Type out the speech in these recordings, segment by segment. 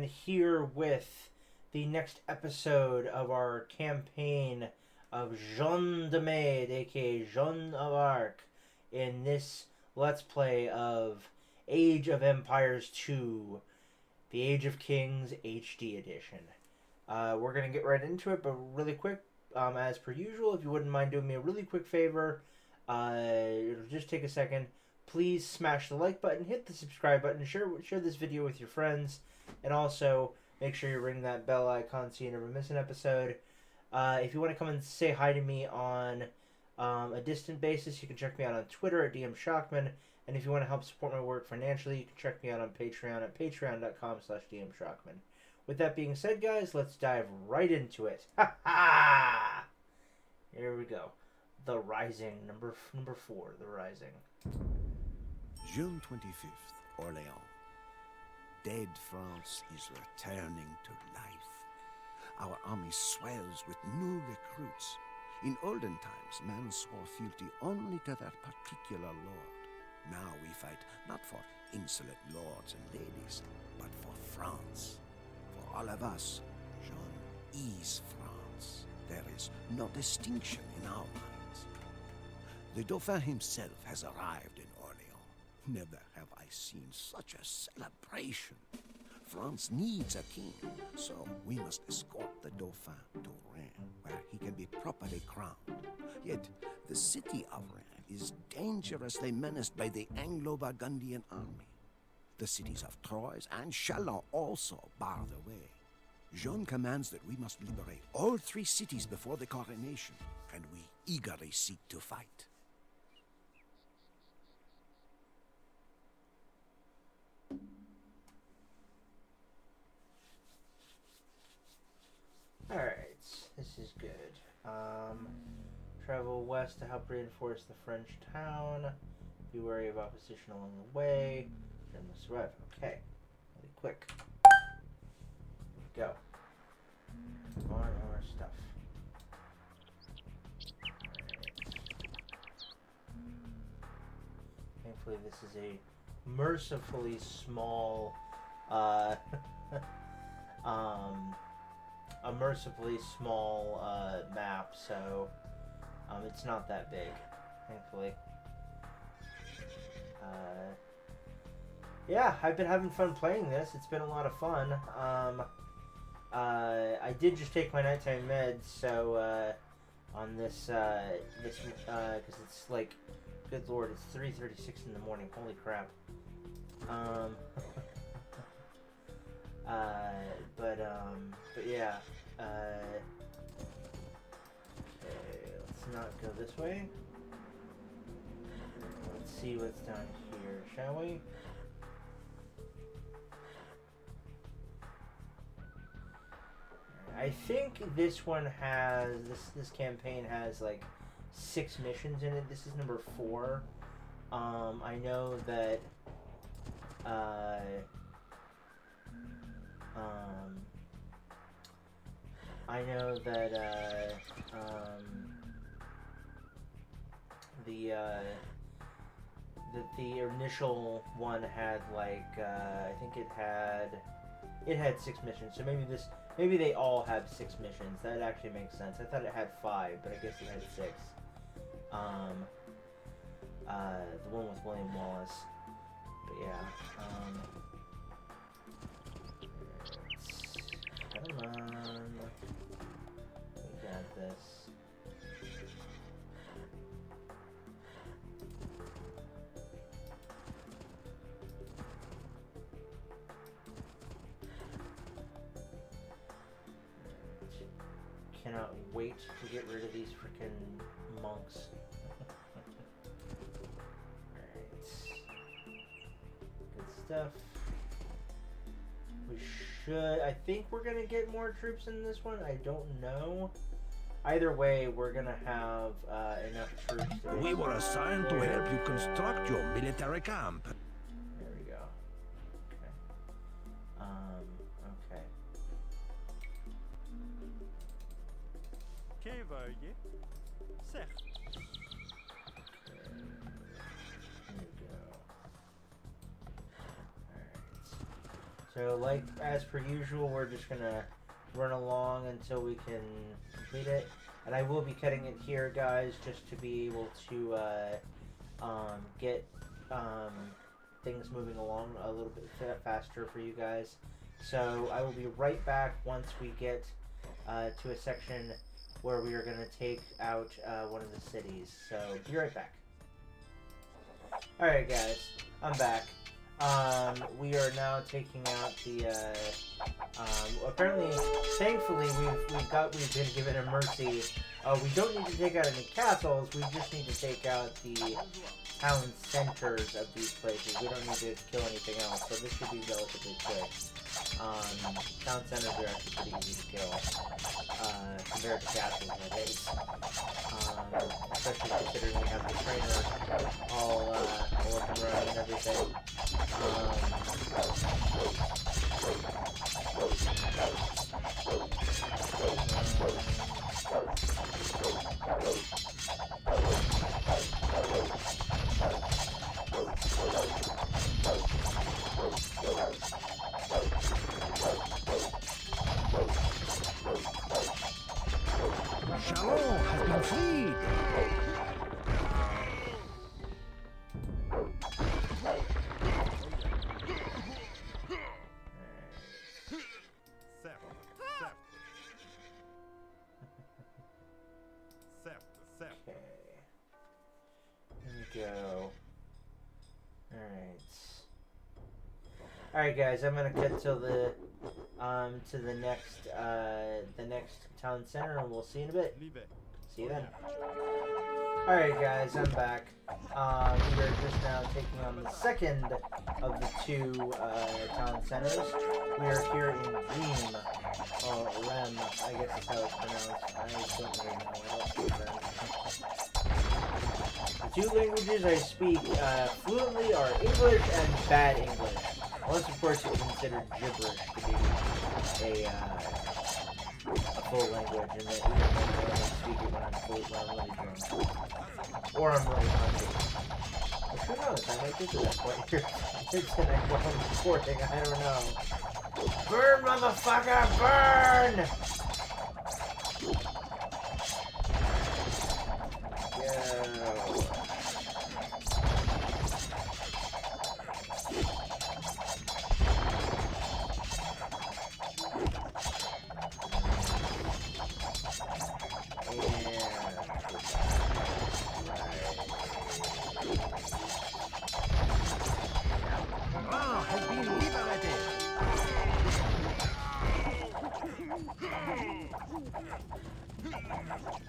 and here with the next episode of our campaign of Joan de Maid, aka Joan of Arc, in this Let's Play of Age of Empires 2, the Age of Kings HD Edition. We're going to get right into it, but really quick, as per usual, if you wouldn't mind doing me a really quick favor, it'll just take a second. Please smash the like button, hit the subscribe button, share this video with your friends, and also make sure you ring that bell icon so you never miss an episode. If you want to come and say hi to me on a distant basis, you can check me out on Twitter at DMShockman, and if you want to help support my work financially, you can check me out on Patreon at patreon.com/DMShockman. With that being said, guys, let's dive right into it. Ha ha! Here we go. The Rising, number 4, The Rising. June 25th, Orléans. Dead France is returning to life. Our army swells with new recruits. In olden times, men swore fealty only to their particular lord. Now we fight not for insolent lords and ladies, but for France. For all of us, Jean is France. There is no distinction in our minds. The Dauphin himself has arrived in Orléans. Never have I seen such a celebration. France needs a king, so we must escort the Dauphin to Reims, where he can be properly crowned. Yet, the city of Reims is dangerously menaced by the Anglo-Burgundian army. The cities of Troyes and Chalons also bar the way. Joan commands that we must liberate all 3 cities before the coronation, and we eagerly seek to fight. Alright, this is good. Travel west to help reinforce the French town. Be wary of opposition along the way. And we'll survive. Okay. Really quick. Go. On our stuff. Right. Thankfully this is a mercifully small map, so it's not that big, thankfully. Yeah, I've been having fun playing this. It's been a lot of fun. I did just take my nighttime meds, so on this because it's like, good lord, it's 3:36 in the morning. Holy crap. But yeah. Okay, let's not go this way. Let's see what's down here, shall we? I think this one has this campaign has like 6 missions in it. This is number 4. I know that the initial one had like I think it had 6 missions. So maybe they all have 6 missions. That actually makes sense. I thought it had 5, but I guess it had 6. The one with William Wallace. But yeah. Come on. We got this. Cannot wait to get rid of these freaking monks. Alright. Good stuff. We should... I think we're going to get more troops in this one. I don't know. Either way, we're going to have enough troops to... We were assigned to help you construct your military camp. There we go. Okay. Okay. Que veuillez? Certes. There we go. Alright. So, like, as per usual, we're just gonna run along until we can complete it. And I will be cutting it here, guys, just to be able to get things moving along a little bit faster for you guys. So I will be right back once we get to a section where we are going to take out one of the cities. So be right back. Alright guys, I'm back. We are now taking out the apparently, thankfully, we've been given a mercy. We don't need to take out any castles, we just need to take out the town centers of these places. We don't need to kill anything else, so this should be relatively quick. Town centers are actually pretty easy to kill, compared to castles, at least. Especially considering we have the trainer all up and running and everything. Chalon has been freed. Okay. Here we go. Alright guys, I'm gonna cut till the to the next town center, and we'll see you in a bit. See you then. Alright guys, I'm back. We are just now taking on the second of the two town centers. We are here in Rem, or Rem, I guess is how it's pronounced. I don't really know, I don't speak French. The two languages I speak fluently are English and bad English. Unless of course it's considered gibberish to be a full language, and that even when I only speak it when I'm really drunk. Or I'm really hungry. But who knows, I might get to that point here tonight while I'm recording, I don't know. Burn, motherfucker, burn!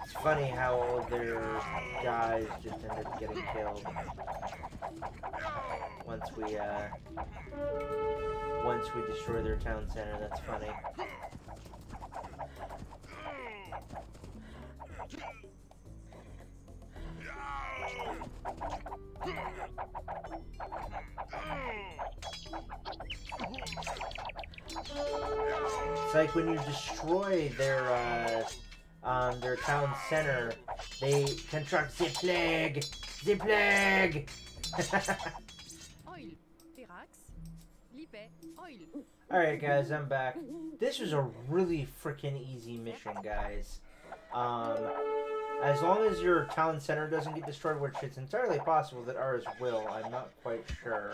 It's funny how all of their guys just end up getting killed once we destroy their town center. That's funny. It's like when you destroy their town center, they contract the plague! The plague! Alright guys, I'm back. This was a really freaking easy mission, guys. As long as your town center doesn't get destroyed, which it's entirely possible that ours will, I'm not quite sure.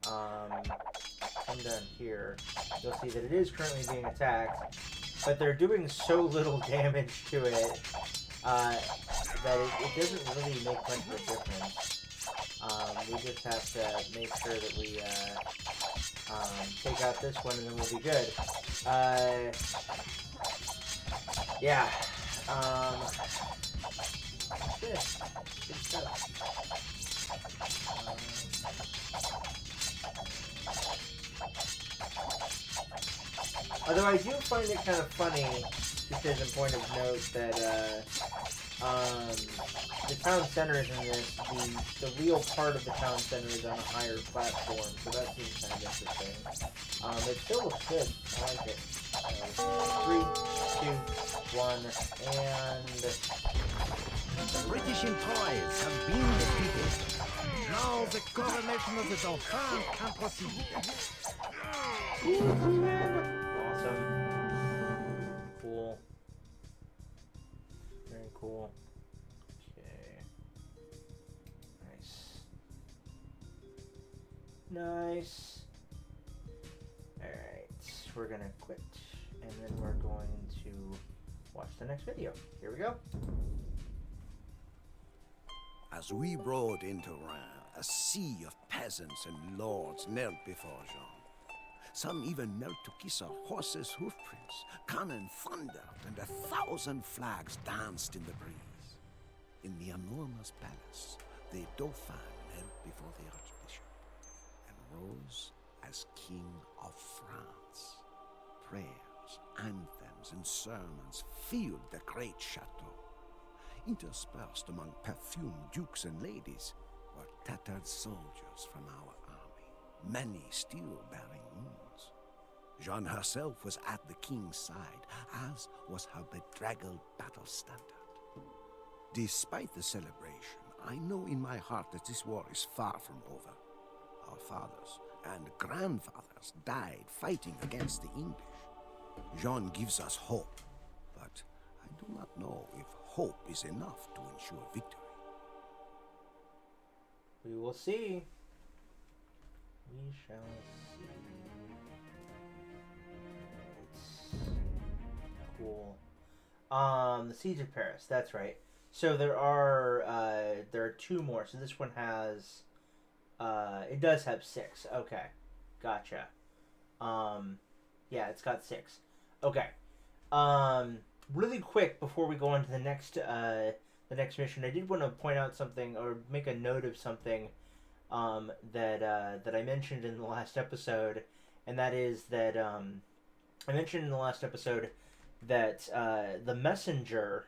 Come down here. You'll see that it is currently being attacked, but they're doing so little damage to it that it doesn't really make much of a difference. We just have to make sure that we take out this one, and then we'll be good. Yeah. Good stuff. Although I do find it kind of funny, just as a point of note, that the town centers in this, the real part of the town center is on a higher platform, so that seems kind of interesting. It still looks good. I like it. So, 3, 2, 1, and... The British employees have been defeated. Now the coronation of the Dauphin can proceed. Awesome. Cool. Very cool. Okay. Nice. Nice. Alright. We're gonna quit. And then we're going to watch the next video. Here we go. As we rode into Rhin, a sea of peasants and lords knelt before Jean. Some even knelt to kiss our horses' hoofprints. Cannon thundered, and 1,000 flags danced in the breeze. In the enormous palace, the Dauphin knelt before the Archbishop and rose as King of France. Prayers, anthems, and sermons filled the great chateau. Interspersed among perfumed dukes and ladies were tattered soldiers from our army, many still bearing wounds. Jean herself was at the king's side, as was her bedraggled battle standard. Despite the celebration, I know in my heart that this war is far from over. Our fathers and grandfathers died fighting against the English. Jean gives us hope, but I do not know if hope is enough to ensure victory. We will see. We shall see. It's cool. The Siege of Paris. That's right. So there are 2 more. So this one has, it does have 6. Okay, gotcha. Yeah, it's got 6. Okay. Really quick before we go on to the next mission, I did want to point out something or make a note of something that I mentioned in the last episode, and that is that I mentioned in the last episode that The Messenger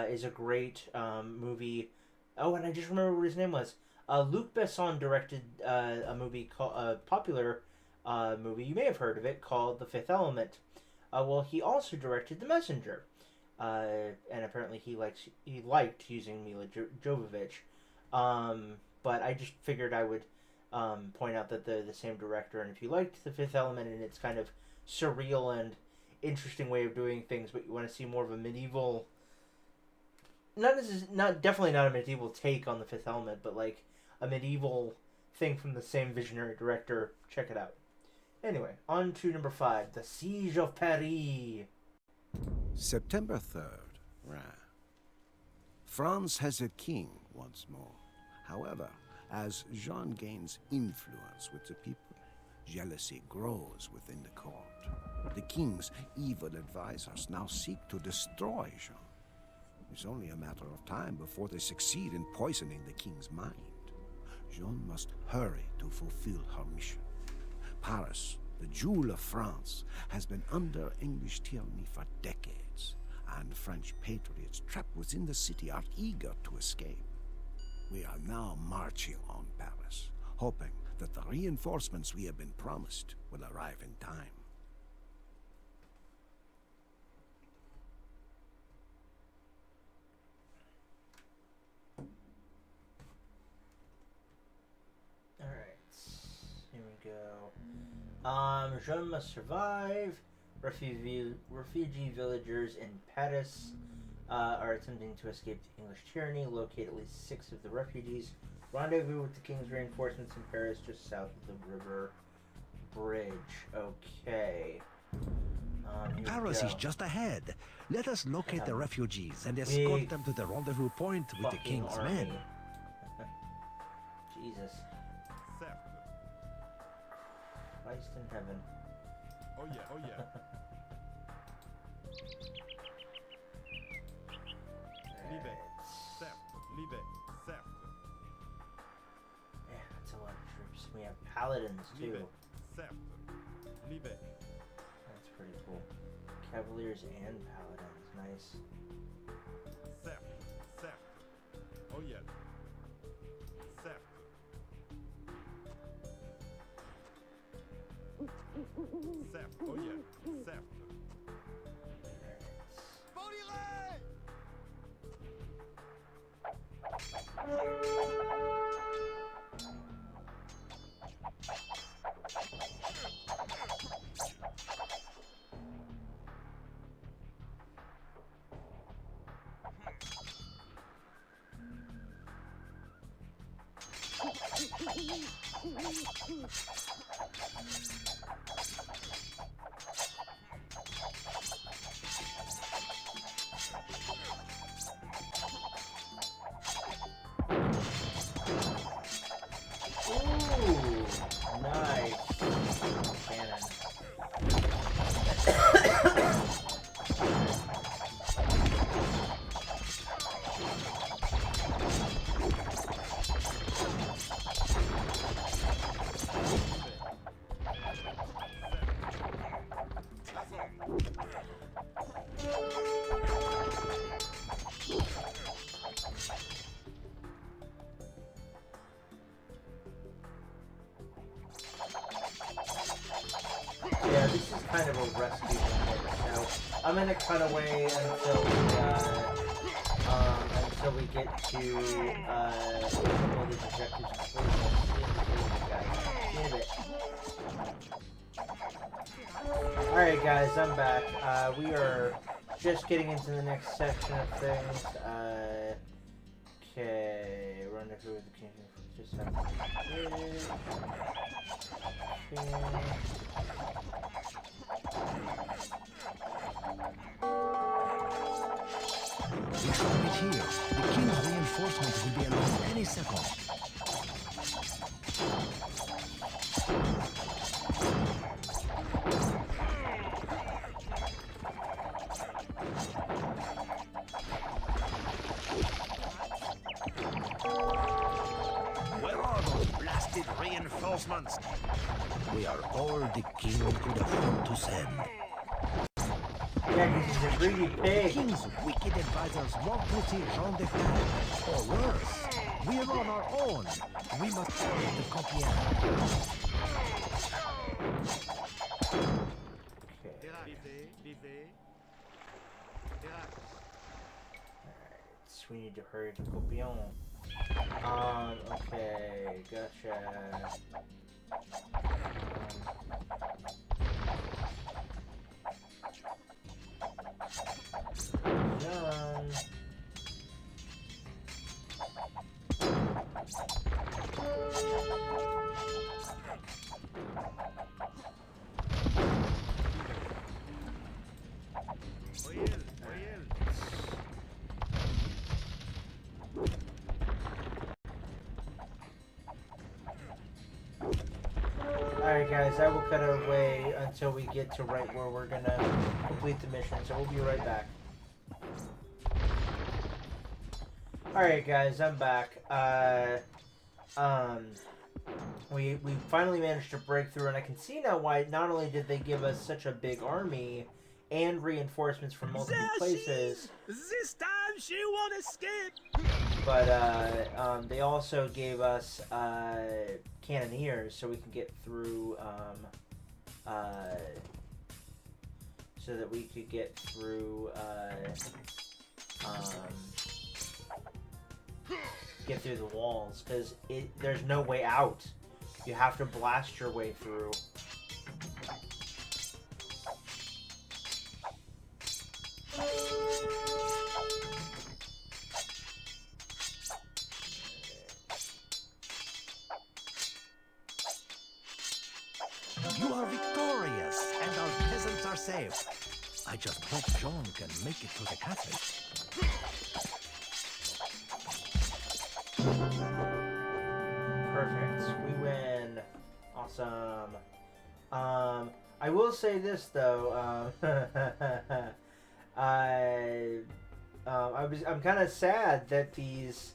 is a great movie. Oh, and I just remember what his name was. Luc Besson directed a movie called popular movie. You may have heard of it, called The Fifth Element. Well, he also directed The Messenger, and apparently he liked using Mila Jovovich. But I just figured I would point out that they're the same director, and if you liked The Fifth Element and its kind of surreal and interesting way of doing things, but you want to see more of a medieval, definitely not a medieval take on The Fifth Element, but like a medieval thing from the same visionary director, check it out. Anyway, on to number 5, The Siege of Paris. September 3rd, Rhin. France has a king once more. However, as Jean gains influence with the people, jealousy grows within the court. The king's evil advisors now seek to destroy Jean. It's only a matter of time before they succeed in poisoning the king's mind. Jean must hurry to fulfill her mission. Paris, the jewel of France, has been under English tyranny for decades, and French patriots trapped within the city are eager to escape. We are now marching on Paris, hoping that the reinforcements we have been promised will arrive in time. Here we go. Joan must survive. Refugee villagers in Paris are attempting to escape the English tyranny. Locate at least 6 of the refugees. Rendezvous with the king's reinforcements in Paris, just south of the river bridge. Okay. Paris is just ahead. Let us locate the refugees and escort them to the rendezvous point with the king's army. men. Jesus. Certes. Christ in heaven. Oh yeah, oh yeah. Libe. Certes. Libe. Certes. Yeah, that's a lot of troops. We have paladins too. Libe. Certes. Libe. That's pretty cool. Cavaliers and paladins. Nice. Certes. Certes. Oh yeah. Certes. Certes. Oh yeah. Certes. Ooh, nice. Cannon. Yeah, this is kind of a rescue one. Now, I'm gonna cut away until we get to all these objectives completed. See you in a bit. Alright guys, I'm back. We are just getting into the next section of things. Okay, run through the kingdom. Just have It's right here. The king's reinforcements will be along any second. Where are those blasted reinforcements? We are all the king could afford to send. yeah, because he's a greedy The pig. king's wicked advisors want to see Jean de Flandre, or worse. We're on our own. We must find the Compiègne. Okay. Vivez. So we need to hurry to Copion. Okay, gotcha. Joan. Oriel. Alright guys, I will cut away until we get to right where we're gonna complete the mission, so we'll be right back. Alright guys, I'm back. We finally managed to break through, and I can see now why not only did they give us such a big army and reinforcements from multiple places, This time she won't escape. but they also gave us cannoneers so we can get through so that we could get through the walls, because there's no way out. You have to blast your way through. You are victorious, and our peasants are safe. I just hope Joan can make it to the castle. Perfect. We win. Awesome. I will say this though. I'm kind of sad that these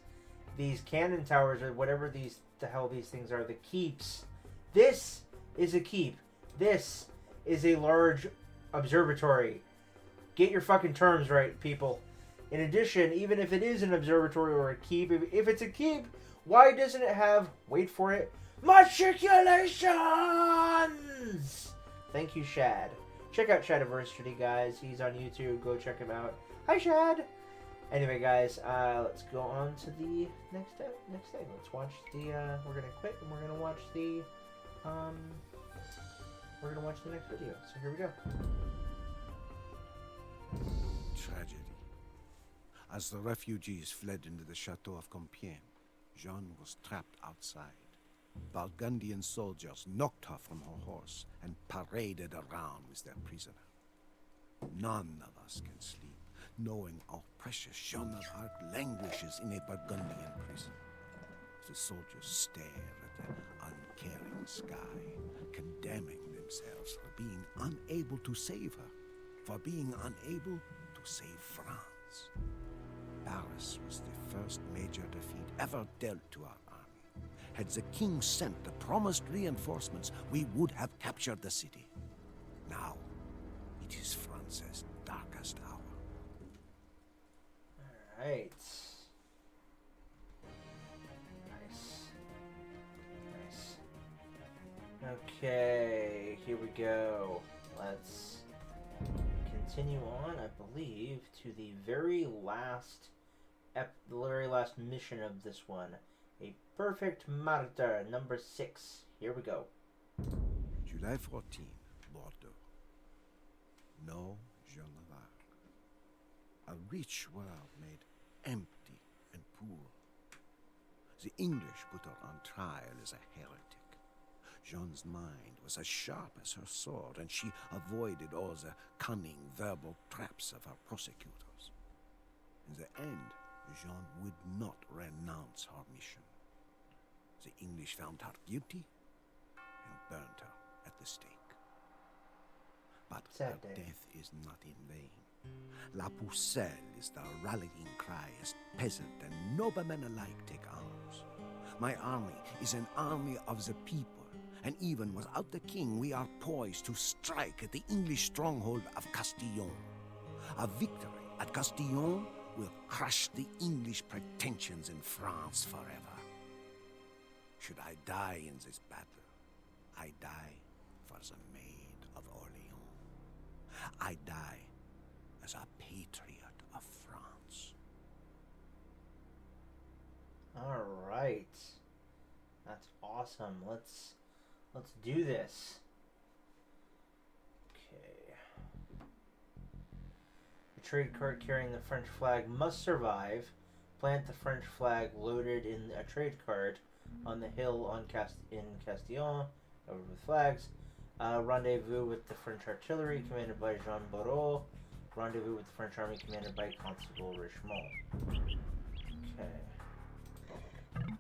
cannon towers, or whatever the hell these things are, the keeps. This is a keep. This is a large observatory. Get your fucking terms right, people. In addition, even if it is an observatory or a keep, if it's a keep, why doesn't it have, wait for it, matriculations? Thank you, Shad. Check out Shadiversity, guys. He's on YouTube. Go check him out. Hi, Shad. Anyway, guys, let's go on to the next thing. Let's watch the, we're gonna quit and we're gonna watch the, next video. So here we go. Tragedy. As the refugees fled into the chateau of Compiègne, Jean was trapped outside. Burgundian soldiers knocked her from her horse and paraded around with their prisoner. None of us can sleep, knowing our precious Joan of Arc languishes in a Burgundian prison. The soldiers stare at the uncaring sky, condemning themselves for being unable to save her, for being unable to save France. Paris was the first major defeat ever dealt to our army. Had the king sent the promised reinforcements, we would have captured the city. Now, it is France's darkest hour. Alright. Nice. Okay, here we go. Let's continue on, I believe, to the very last mission of this one. A Perfect Martyr, number 6. Here we go. July 14, Bordeaux. No Joan of Arc. A rich world made empty and poor. The English put her on trial as a heretic. Joan's mind was as sharp as her sword, and she avoided all the cunning verbal traps of her prosecutors. In the end, Joan would not renounce her mission. The English found her guilty and burned her at the stake. But her death is not in vain. La Pucelle is the rallying cry as peasant and noblemen alike take arms. My army is an army of the people, and even without the king, we are poised to strike at the English stronghold of Castillon. A victory at Castillon will crush the English pretensions in France forever. Should I die in this battle, I die for the Maid of Orleans. I die as a patriot of France. All right. That's awesome. Let's do this. Okay. The trade cart carrying the French flag must survive. Plant the French flag loaded in a trade cart on the hill in Castillon, over with flags. Rendezvous with the French artillery commanded by Jean Barreau. Rendezvous with the French army commanded by Constable Richemont. Okay.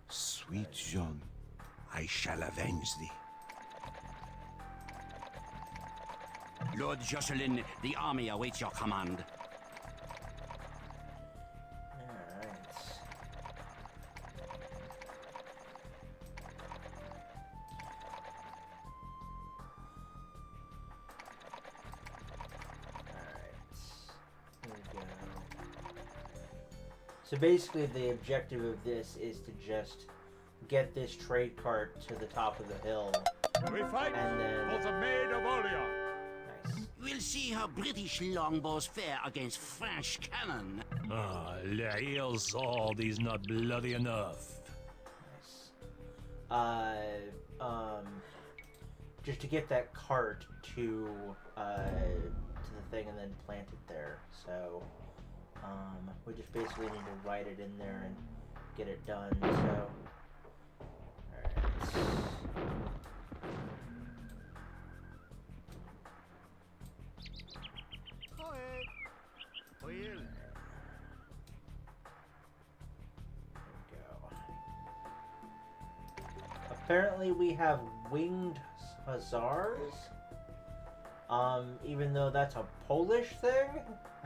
Sweet Joan, I shall avenge thee. Lord Jocelyn, the army awaits your command. So basically the objective of this is to just get this trade cart to the top of the hill. We fight and then... for the Maid of Orleans. Nice. We'll see how British longbows fare against French cannon. Ah, la heels all, these not bloody enough. Nice. Just to get that cart to the thing and then plant it there. So we just basically need to write it in there and get it done. So apparently we have winged hussars. Even though that's a Polish thing,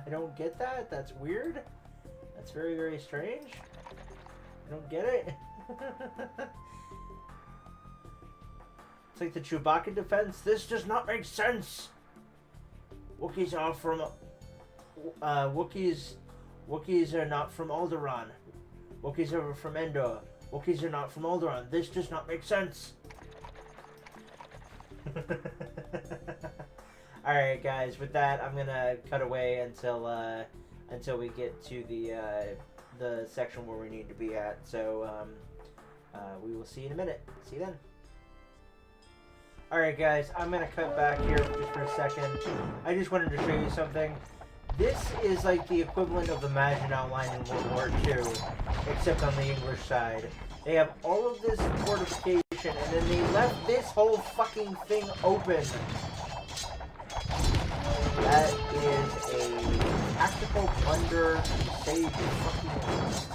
I don't get that. That's weird. That's very, very strange. I don't get it. It's like the Chewbacca defense. This does not make sense. Wookiees are from Wookiees are not from Alderaan. Wookiees are from Endor. Wookiees are not from Alderaan. This does not make sense. Alright guys, with that I'm gonna cut away until we get to the section where we need to be at. So we will see you in a minute. See you then. Alright guys, I'm gonna cut back here just for a second. I just wanted to show you something. This is like the equivalent of the Maginot Line in World War II, except on the English side. They have all of this fortification, and then they left this whole fucking thing open. That is a tactical blunder to save your fucking waste.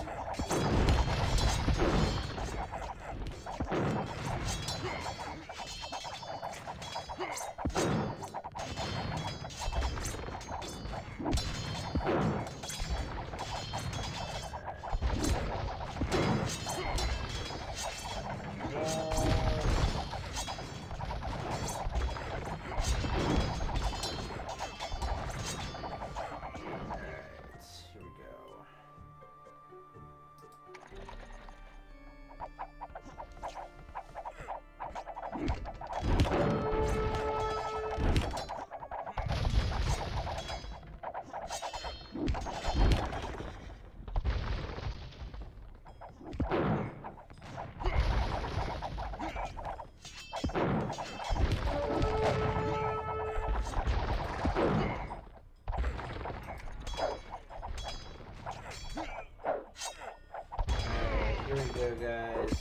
Here we go, guys.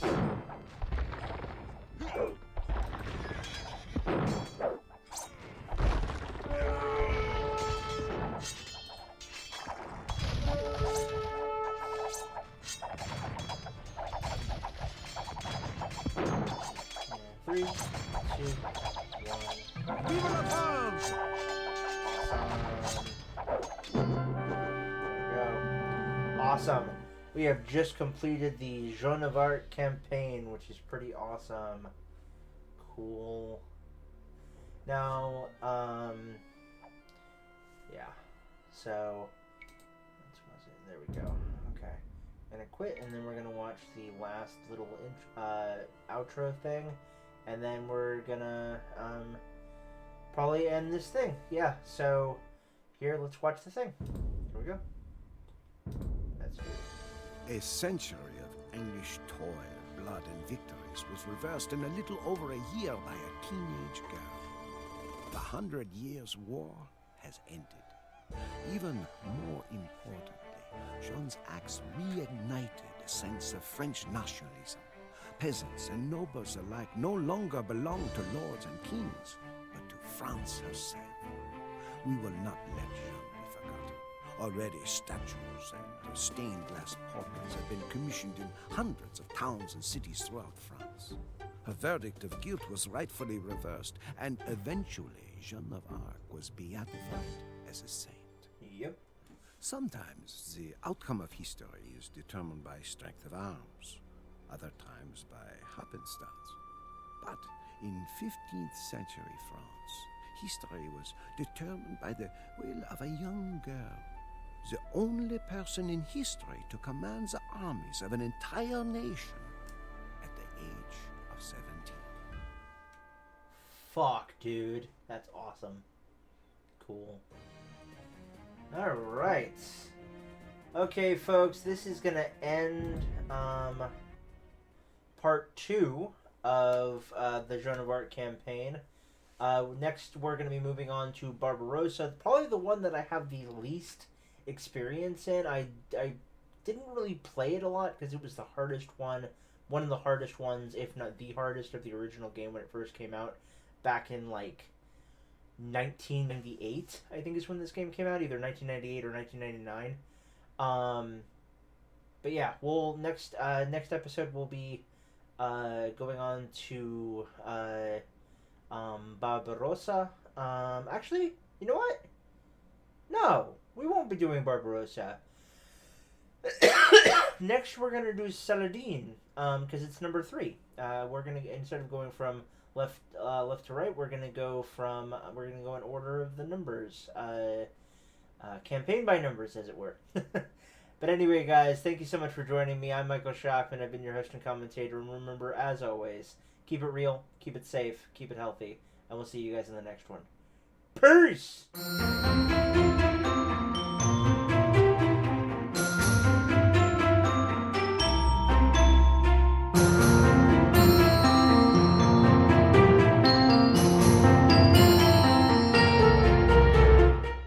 Three, two, one. Vive la France! There we go. Awesome. We have just completed the Joan of Arc campaign, which is pretty awesome. Cool. Now, yeah. So, there we go. Okay. Gonna quit, and then we're gonna watch the last little outro thing, and then we're gonna probably end this thing. Yeah. So, here, let's watch the thing. Here we go. That's good. A century of English toil, blood, and victories was reversed in a little over a year by a teenage girl. The 100 Years' War has ended. Even more importantly, Joan's acts reignited a sense of French nationalism. Peasants and nobles alike no longer belong to lords and kings, but to France herself. We will not let Joan be forgotten. Already statues and stained glass portraits have been commissioned in hundreds of towns and cities throughout France. Her verdict of guilt was rightfully reversed, and eventually Joan of Arc was beatified as a saint. Yep. Sometimes the outcome of history is determined by strength of arms, other times by happenstance. But in 15th century France, history was determined by the will of a young girl, the only person in history to command the armies of an entire nation at the age of 17. Fuck, dude. That's awesome. Cool. Alright. Okay, folks, this is gonna end part 2 of the Joan of Arc campaign. Next, we're gonna be moving on to Barbarossa. Probably the one that I have the least experience in. I didn't really play it a lot because it was the hardest one of the hardest ones, if not the hardest, of the original game when it first came out back in like 1998, I think is when this game came out, either 1998 or 1999. But yeah, we'll next episode we'll be going on to Barbarossa. Actually, you know what? No, we won't be doing Barbarossa. Next, we're gonna do Saladin, because it's number 3. We're gonna, instead of going from left to right, we're gonna go in order of the numbers, campaign by numbers, as it were. But anyway, guys, thank you so much for joining me. I'm Michael Shockman. I've been your host and commentator, and remember, as always, keep it real, keep it safe, keep it healthy, and we'll see you guys in the next one. Peace!